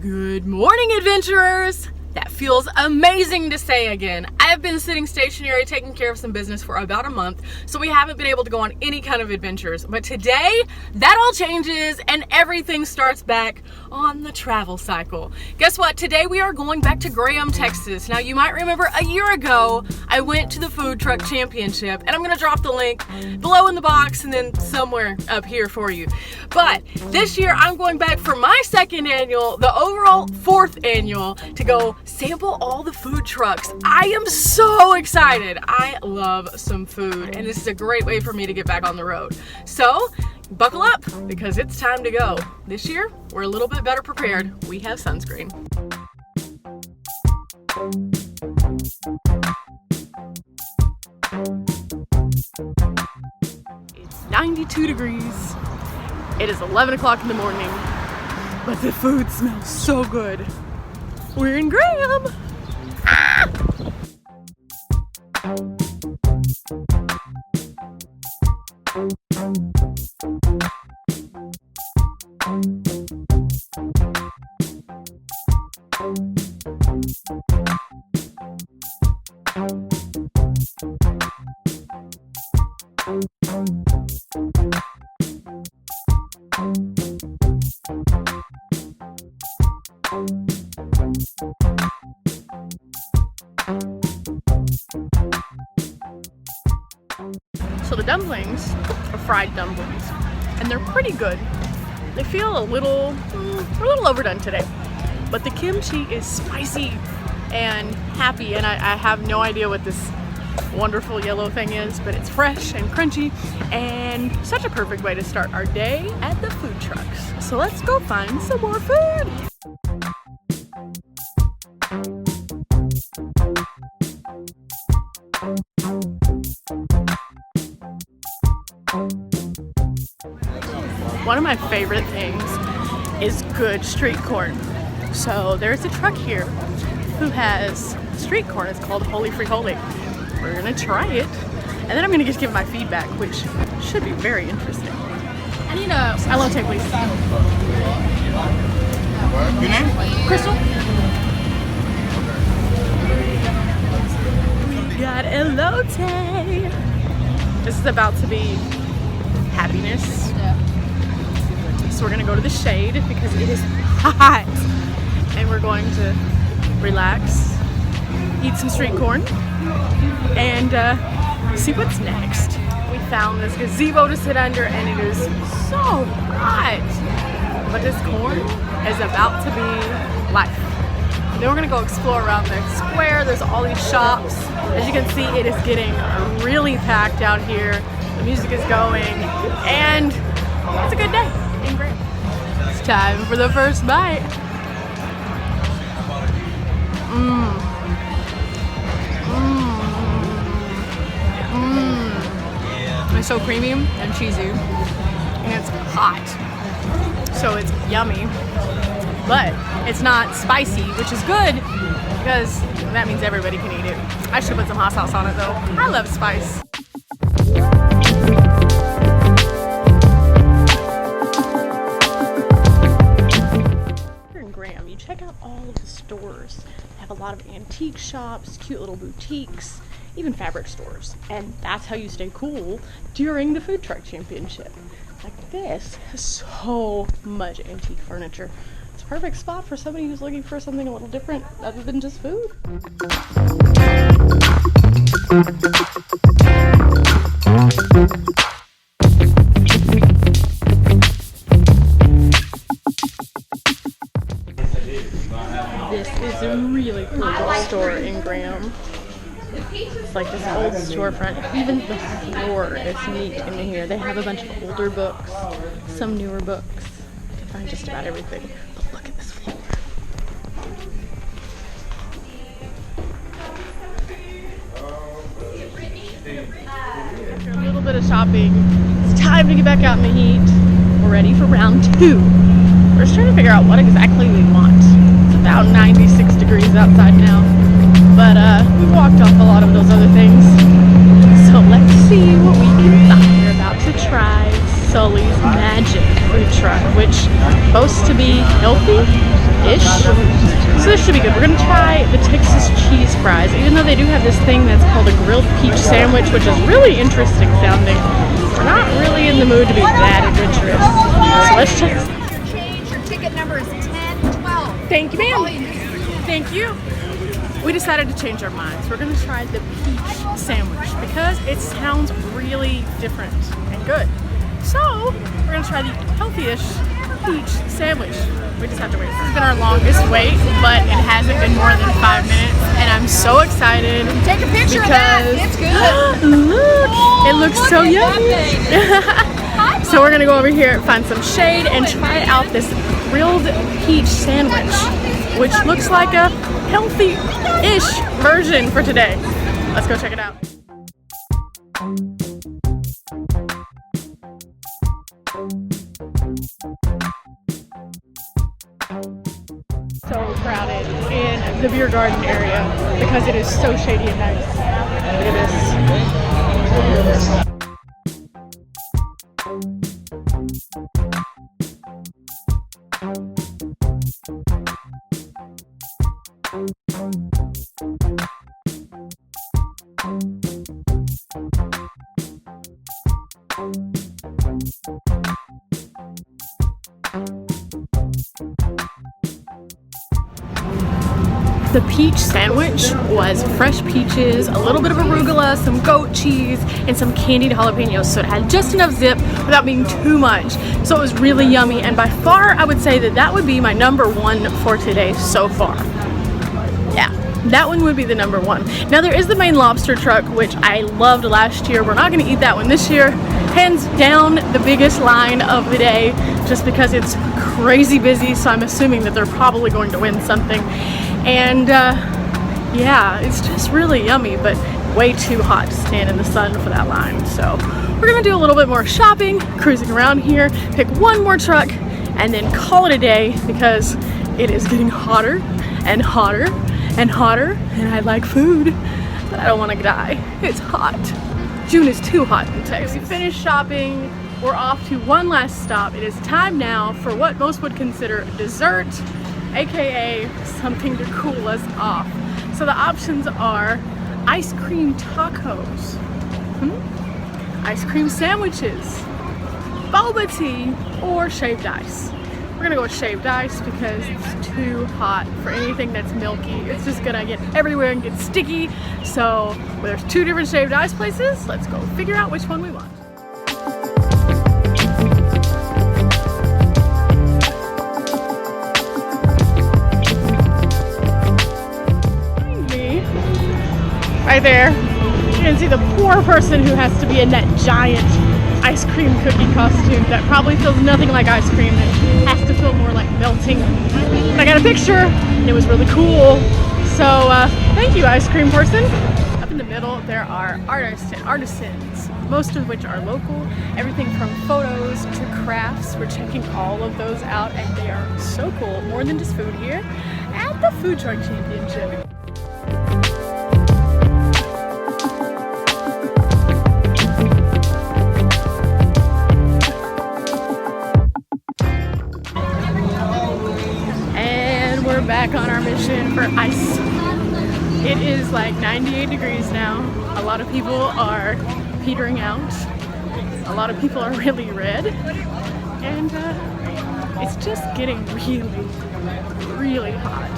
Good morning, adventurers! That feels amazing to say again. I have been sitting stationary taking care of some business for about a month, so we haven't been able to go on any kind of adventures. But today, that all changes and everything starts back on the travel cycle. Guess what? Today we are going back to Graham, Texas. Now you might remember a year ago, I went to the food truck championship, and I'm gonna drop the link below in the box and then somewhere up here for you. But this year I'm going back for my second annual, the overall fourth annual, to go sample all the food trucks. I am so excited. I love some food, and this is a great way for me to get back on the road. So buckle up, because it's time to go. This year, we're a little bit better prepared. We have sunscreen. It's 92 degrees. It is 11 o'clock in the morning, but the food smells so good. We're in Graham. Ah! So the dumplings are fried dumplings, and they're pretty good. They feel a little overdone today, but the kimchi is spicy and happy, and I have no idea what this wonderful yellow thing is, but it's fresh and crunchy and such a perfect way to start our day at the food trucks. So let's go find some more food. One of my favorite things is good street corn. So there's a truck here who has street corn. It's called Holy Free Holy. We're gonna try it, and then I'm gonna just give my feedback, which should be very interesting. I need a elote, please. Your name? Crystal. We got elote. This is about to be happiness. So we're gonna go to the shade because it is hot, and we're going to relax, eat some street corn, and see what's next. We found this gazebo to sit under, and it is so hot, but this corn is about to be life. Then we're gonna go explore around the square. There's all these shops. As you can see, it is getting really packed out here. The music is going, and it's a good day in Graham. It's time for the first bite. It's so creamy and cheesy, and it's hot, so it's yummy, but it's not spicy, which is good because that means everybody can eat it. I should put some hot sauce on it though. I love spice. Here in Graham, you check out all of the stores. They have a lot of antique shops, cute little boutiques, even fabric stores, and that's how you stay cool during the food truck championship. Like this has so much antique furniture. It's a perfect spot for somebody who's looking for something a little different other than just food. This is a really cool store in Graham. It's like this old storefront. Even the floor is neat in here. They have a bunch of older books, some newer books. You can find just about everything. But look at this floor. After a little bit of shopping, it's time to get back out in the heat. We're ready for round 2. We're just trying to figure out what exactly we want. It's about 96 degrees outside now. But we walked off a lot of those other things. So let's see what we can find. We're about to try Sully's Magic food truck, which boasts to be healthy ish. So this should be good. We're gonna try the Texas cheese fries, even though they do have this thing that's called a grilled peach sandwich, which is really interesting sounding. We're not really in the mood to be that adventurous. So let's check this out. Your ticket number is 1012. Thank you, ma'am. Thank you. We decided to change our minds. We're gonna try the peach sandwich because it sounds really different and good. So we're gonna try the healthy-ish peach sandwich. We just have to wait. This has been our longest wait, but it hasn't been more than 5 minutes, and I'm so excited. Take a picture of that. It's good. Look, it looks so yummy. So we're gonna go over here, find some shade, and try out this grilled peach sandwich, which looks like a healthy-ish version for today. Let's go check it out. So crowded in the beer garden area because it is so shady and nice. Look at this. The peach sandwich was fresh peaches, a little bit of arugula, some goat cheese, and some candied jalapenos. So it had just enough zip without being too much. So it was really yummy, and by far I would say that that would be my number one for today so far. Yeah, that one would be the number one. Now there is the Maine lobster truck, which I loved last year. We're not gonna eat that one this year. Hands down the biggest line of the day, just because it's crazy busy, so I'm assuming that they're probably going to win something. And yeah, it's just really yummy, but way too hot to stand in the sun for that line. So we're gonna do a little bit more shopping, cruising around here, pick one more truck, and then call it a day because it is getting hotter and hotter and hotter, and I like food, but I don't want to die. It's hot. June is too hot in Texas. We finished shopping. We're off to one last stop. It is time now for what most would consider dessert, aka something to cool us off. So the options are ice cream tacos, ice cream sandwiches, boba tea, or shaved ice. We're gonna go with shaved ice because it's too hot for anything that's milky. It's just gonna get everywhere and get sticky. So there's two different shaved ice places. Let's go figure out which one we want. Right there, you can see the poor person who has to be in that giant ice cream cookie costume that probably feels nothing like ice cream and has to feel more like melting. And I got a picture and it was really cool. So thank you, ice cream person. Up in the middle there are artists and artisans, most of which are local. Everything from photos to crafts. We're checking all of those out and they are so cool. More than just food here at the Food Truck Championship. Back on our mission for ice. It is like 98 degrees now. A lot of people are petering out. A lot of people are really red. And it's just getting really, really hot.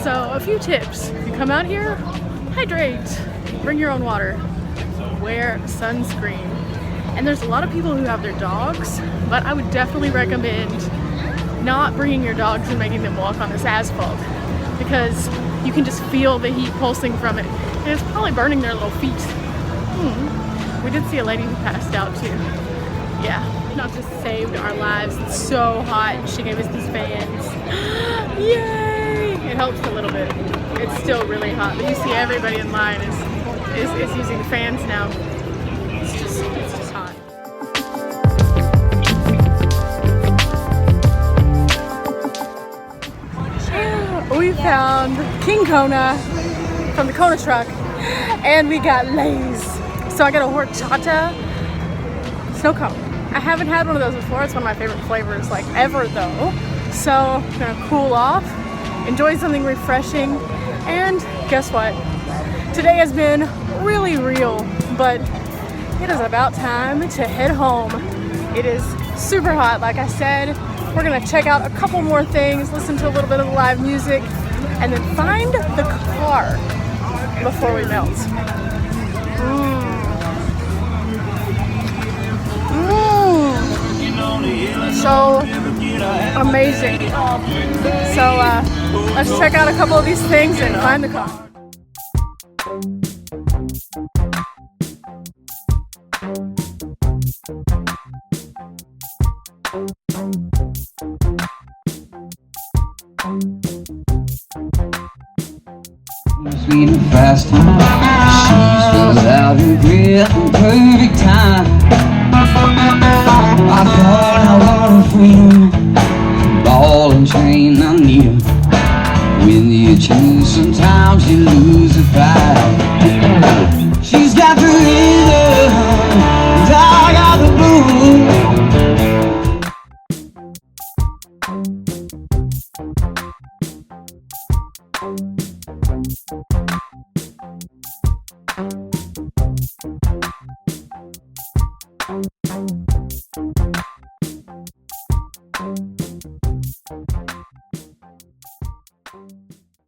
So a few tips. If you come out here, hydrate. Bring your own water. Wear sunscreen. And there's a lot of people who have their dogs, but I would definitely recommend not bringing your dogs and making them walk on this asphalt because you can just feel the heat pulsing from it and it's probably burning their little feet. We did see a lady who passed out too. Yeah, not just saved our lives. It's so hot and she gave us these fans. Yay! It helps a little bit. It's still really hot, but you see everybody in line is using the fans now. It's just hot. We found King Kona from the Kona truck and we got Lay's. So I got a horchata snow cone. I haven't had one of those before. It's one of my favorite flavors like ever though. So I'm gonna cool off, enjoy something refreshing, and guess what? Today has been really real, but it is about time to head home. It is super hot, like I said. We're gonna check out a couple more things, listen to a little bit of the live music, and then find the car before we melt. So amazing. So let's check out a couple of these things and find the car. Sweet and fast, she's without regret and perfect time. I thought I wanted freedom, ball and chain, I need 'em. When you choose, sometimes you lose the fight. She's got the rhythm, and I got the blues.